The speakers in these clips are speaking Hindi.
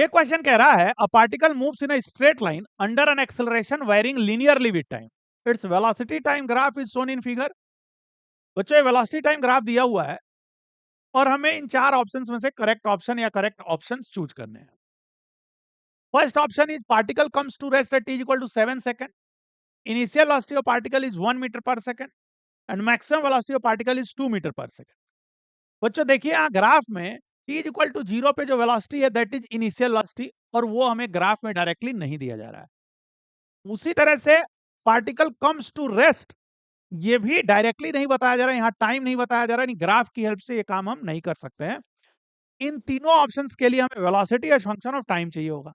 ये क्वेश्चन कह रहा है a particle moves in a straight line under an acceleration varying linearly with time, its velocity time graph is shown in figure. बच्चों वेलोसिटी टाइम ग्राफ दिया हुआ है और हमें इन चार ऑप्शंस में से करेक्ट ऑप्शन या करेक्ट ऑप्शंस चूज करने हैं। First option is particle comes to rest at t equal to 7 second, initial velocity of particle is 1 metre per second and maximum velocity of particle is 2 metre per second. बच्चों देखिए यहाँ ग्राफ में t इज इक्वल टू 0 पे जो वेलोसिटी है दैट इज इनिशियल वेलोसिटी और वो हमें ग्राफ में डायरेक्टली नहीं दिया जा रहा है। उसी तरह से पार्टिकल कम्स टू रेस्ट ये भी डायरेक्टली नहीं बताया जा रहा है, यहाँ टाइम नहीं बताया जा रहा है, ग्राफ की हेल्प से ये काम हम नहीं कर सकते हैं। इन तीनों ऑप्शंस के लिए हमें velocity as function of time चाहिए होगा।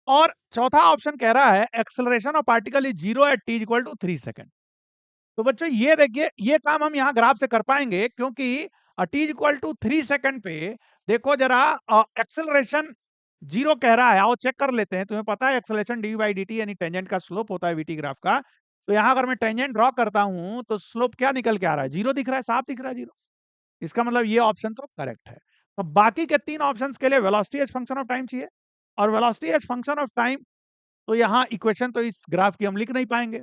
और चौथा ऑप्शन कह रहा है acceleration of particle is 0 at t equal to 3 second. तो बच्चों ये देखिए ये काम हम यहाँ ग्राफ से कर पाएंगे क्योंकि t इक्वल टू 3 सेकंड पे देखो जरा एक्सेलरेशन 0 कह रहा है, आओ चेक कर लेते हैं। तुम्हें पता है acceleration D by D T यानी टेंजेंट का स्लोप होता है वीटी ग्राफ का। तो यहाँ अगर मैं टेंजेंट ड्रॉ करता हूं तो स्लोप क्या निकल के आ रहा है, 0 दिख रहा है, साफ दिख रहा है 0। इसका मतलब ये ऑप्शन तो करेक्ट है। तो बाकी के तीन ऑप्शंस के लिए velocity as function of time चाहिए और velocity as function of time तो यहाँ इक्वेशन तो इस ग्राफ की हम लिख नहीं पाएंगे।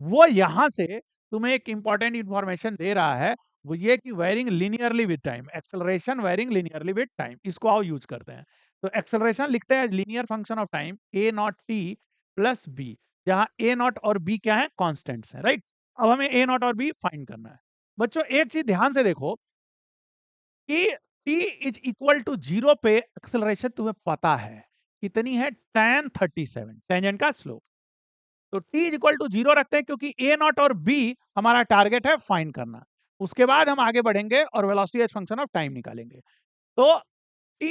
वो यहां से तुम्हें एक इंपॉर्टेंट इंफॉर्मेशन दे रहा है, वो ये कि varying linearly with time, acceleration varying linearly with time, इसको आओ यूज करते हैं। तो एक्सेलरेशन लिखते हैं linear function of time a not t plus b, जहां ए नॉट और बी क्या है, कॉन्स्टेंट्स है, राइट। अब हमें ए नॉट और बी फाइंड करना है। बच्चों एक चीज ध्यान से देखो कि t इज इक्वल टू 0 पे एक्सेलरेशन तुम्हें पता है कितनी है, tan 37 टेंजेंट का स्लोप। तो t इज इक्वल टू 0 रखते हैं क्योंकि a नॉट और b हमारा टारगेट है फाइंड करना। उसके बाद हम आगे बढ़ेंगे और velocity as function of time निकालेंगे। तो t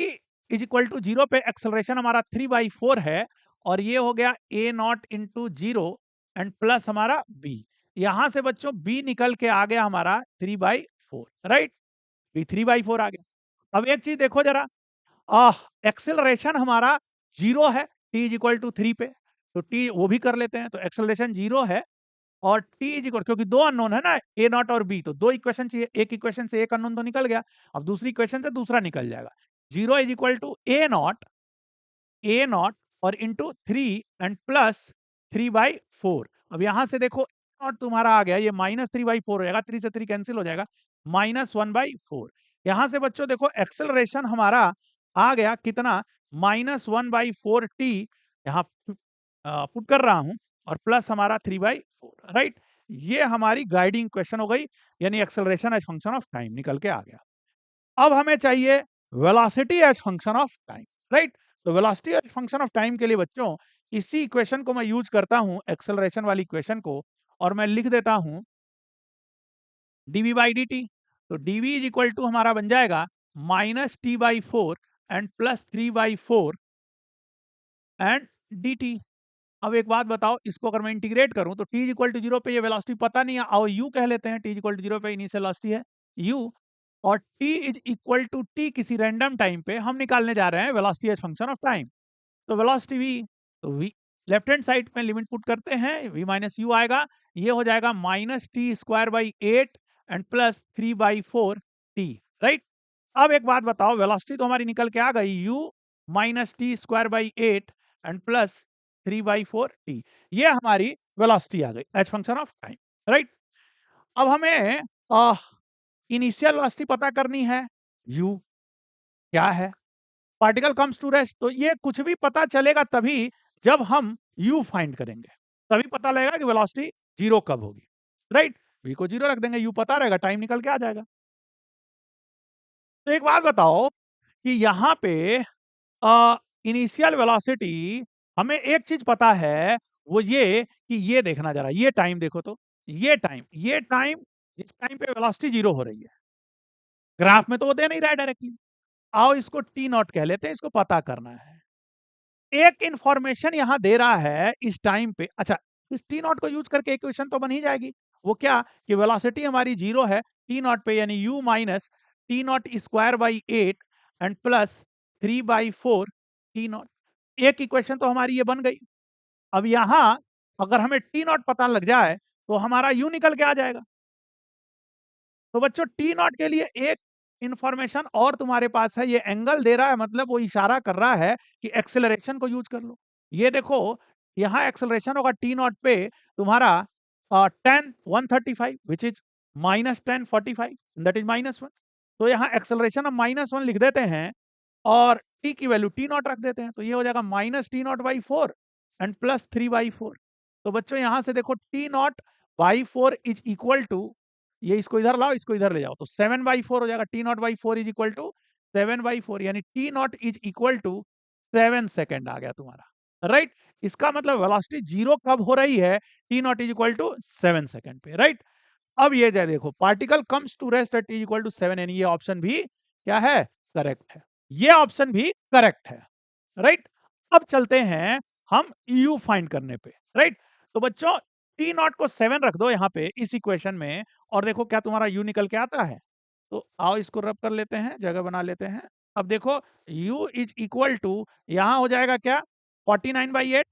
इज इक्वल टू 0 पे एक्सेलरेशन हमारा 3/4 है और ये हो गया a not into 0 and plus हमारा b। यहां से बच्चों b निकल के आ गया हमारा 3/4, राइट। b 3/4 आ गया। अब एक चीज देखो जरा, एक्सेलरेशन हमारा 0 है t इज इक्वल टू 3 पे, तो t वो भी कर लेते हैं। तो एक्सेलरेशन 0 है और t इज इक्वल, क्योंकि दो अननोन है ना a नॉट और b, तो दो इक्वेशन चाहिए, एक इक्वेशन से एक अननोन तो निकल गया, अब दूसरी इक्वेशन से दूसरा निकल जाएगा। 0 is equal to a not और इंटू 3 एंड प्लस 3/4। अब यहां से देखो नॉट तुम्हारा आ गया, ये -3/4 हो जाएगा, 3 से 3 कैंसिल हो जाएगा, -1/4। यहां से बच्चों देखो एक्सेलरेशन हमारा आ गया कितना, -1/4 t, यहाँ पुट कर रहा हूं, और प्लस हमारा 3/4, राइट। ये हमारी गाइडिंग क्वेश्चन हो गई, यानी acceleration as function of time निकल के आ गया। अब हमें चाहिए velocity as function of time, right. तो velocity as function of time के लिए बच्चों इसी इक्वेशन को मैं यूज करता हूं, एक्सेलरेशन वाली इक्वेशन को, और मैं लिख देता हूं dv बाई डी टी। तो dv इज इक्वल टू हमारा बन जाएगा -t/4 एंड +3/4 एंड dt। अब एक बात बताओ, इसको अगर मैं इंटीग्रेट करूं तो t इज इक्वल टू 0 पे ये वेलोसिटी पता नहीं है, आओ u कह लेते हैं, t इज इक्वल टू 0 पे इनिशियल वेलोसिटी है u, और t is equal to t किसी रैंडम टाइम पे हम निकालने जा रहे हैं velocity as function of time. तो वेलोसिटी v, तो v लेफ्ट हैंड साइड में लिमिट पुट करते हैं, v माइनस यू आएगा, ये हो जाएगा -t² 8 एंड +3/4 t, राइट। अब एक बात बताओ, वेलोसिटी तो हमारी निकल के आ गई u -t² 8 एंड +3/4 t, ये हमारी वेलोसिटी आ गई एज फंक्शन ऑफ टाइम, राइट। अब हमें इनिशियल वेलोसिटी पता करनी है, u क्या है, पार्टिकल कम्स टू रेस्ट, तो ये कुछ भी पता चलेगा तभी जब हम u फाइंड करेंगे, तभी पता लगेगा कि वेलोसिटी 0 कब होगी, राइट। v को 0 रख देंगे, u पता रहेगा, टाइम निकल के आ जाएगा। तो एक बात बताओ कि यहाँ पे इनिशियल वेलोसिटी, हमें एक चीज पता है, वो ये कि ये देखना जरा, ये टाइम देखो, तो ये टाइम जिस टाइम पे वेलोसिटी 0 हो रही है, ग्राफ में तो वो दे नहीं रहा है डायरेक्टली, आओ इसको टी नॉट कह लेते हैं, इसको पता करना है। एक इंफॉर्मेशन यहां दे रहा है इस टाइम पे, अच्छा इस टी नॉट को यूज करके इक्वेशन तो बन ही जाएगी। वो क्या कि वेलोसिटी हमारी 0 है टी नॉट पे, यानी u minus T not square by 8 and plus 3/4 T not. एक इक्वेशन तो हमारी ये बन गई। अब यहां अगर हमें टी नॉट पता लग जाए तो हमारा u निकल के आ जाएगा। तो बच्चों टी नॉट के लिए एक इंफॉर्मेशन और तुम्हारे पास है, ये एंगल दे रहा है, मतलब वो इशारा कर रहा है कि एक्सेलरेशन को यूज कर लो। ये देखो यहाँ एक्सेलरेशन होगा टी नॉट पे तुम्हारा 10 135 विच इज -10 45 दैट इज -1। तो यहाँ एक्सेलरेशन हम -1 लिख देते हैं और टी की वैल्यू टी नॉट रख देते हैं, तो ये हो जाएगा -T0/4 एंड +3/4। तो बच्चों यहां से देखो T0/4 इज इक्वल टू, ये इसको इधर लाओ, इसको इधर ले जाओ, तो 7/4 हो जाएगा। T0/4 इज इक्वल टू 7/4, यानी T0 is equal to 7 second आ गया तुम्हारा, राइट। इसका मतलब वेलोसिटी जीरो कब हो रही है? T0 is equal to 7 second पे, राइट। अब ये देखो particle comes to rest at T equal to 7, यानी ये ऑप्शन भी क्या है? करेक्ट है। ये ऑप्शन भी करेक्ट है, राइट। अब चलते हैं हम यू फाइंड करने पे, राइट। तो बच्चों टी नॉट को 7 रख दो यहाँ पे इस इक्वेशन में, और देखो क्या तुम्हारा यू निकल के आता है। तो आओ इसको रब कर लेते हैं, जगह बना लेते हैं। अब देखो u इज इक्वल टू यहां हो जाएगा क्या? 49/8,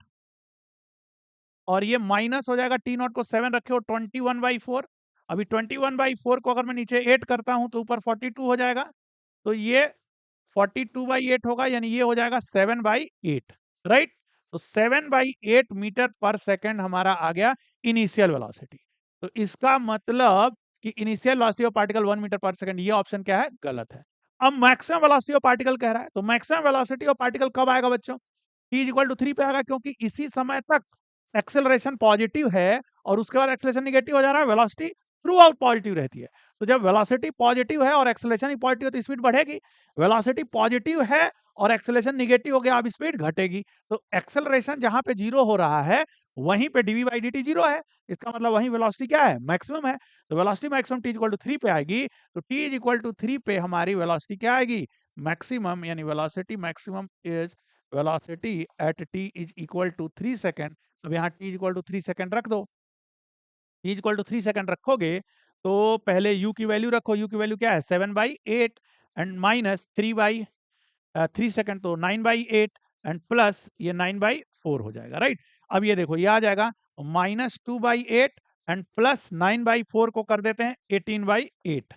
और ये माइनस हो जाएगा टी नॉट को 7 रखे हो 21/4। अभी 21/4 को अगर मैं नीचे 8 करता हूं तो ऊपर 42 हो जाएगा, तो ये 42/8 होगा, यानी ये हो जाएगा 7/8, राइट। तो 7/8 मीटर पर सेकेंड हमारा आ गया इनिशियल वेलोसिटी। तो इसका मतलब कि initial velocity of particle 1 metre पर सेकेंड, ये ऑप्शन क्या है? गलत है। अब मैक्सिमम वेलोसिटी ऑफ पार्टिकल कह रहा है, तो मैक्सिमम वेलोसिटी ऑफ पार्टिकल कब आएगा बच्चों? t इज इक्वल टू 3 पे आएगा, क्योंकि इसी समय तक एक्सेलरेशन पॉजिटिव है और उसके बाद एक्सेलरेशन निगेटिव हो जा रहा है, वेलोसिटी थ्रू आउट पॉजिटिव रहती है। तो जब वेलोसिटी पॉजिटिव है और एक्सेलरेशन ही पॉजिटिव है तो स्पीड बढ़ेगी। वेलोसिटी पॉजिटिव है और एक्सेलरेशन निगेटिव हो गया, अब स्पीड घटेगी। तो एक्सेलरेशन जहां पे जीरो हो रहा है वहीं पे dv/dt जीरो है, इसका मतलब वहीं वेलोसिटी क्या है? मैक्सिमम है। तो velocity maximum t equal to 3 पे आएगी, तो t इक्वल टू 3 पे हमारी वेलोसिटी क्या आएगी? मैक्सिमम, यानी velocity maximum is velocity at t is equal to 3 second. अब यहाँ t इक्वल टू 3 सेकेंड रख दो। t इक्वल टू 3 सेकेंड रखोगे तो पहले u की वैल्यू रखो, u की वैल्यू क्या है? 7/8 एंड माइनस 3 सेकेंड, तो 9/8 एंड प्लस ये 9/4 हो जाएगा, राइट। अब ये देखो ये आ जाएगा -2/8 एंड प्लस 9/4 को कर देते हैं 18/8,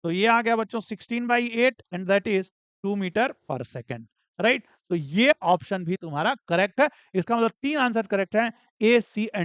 तो ये आ गया बच्चों 16/8 एंड दैट इज 2 मीटर पर सेकेंड, राइट। तो ये ऑप्शन भी तुम्हारा करेक्ट है। इसका मतलब 3 आंसर करेक्ट है, ए सी एंड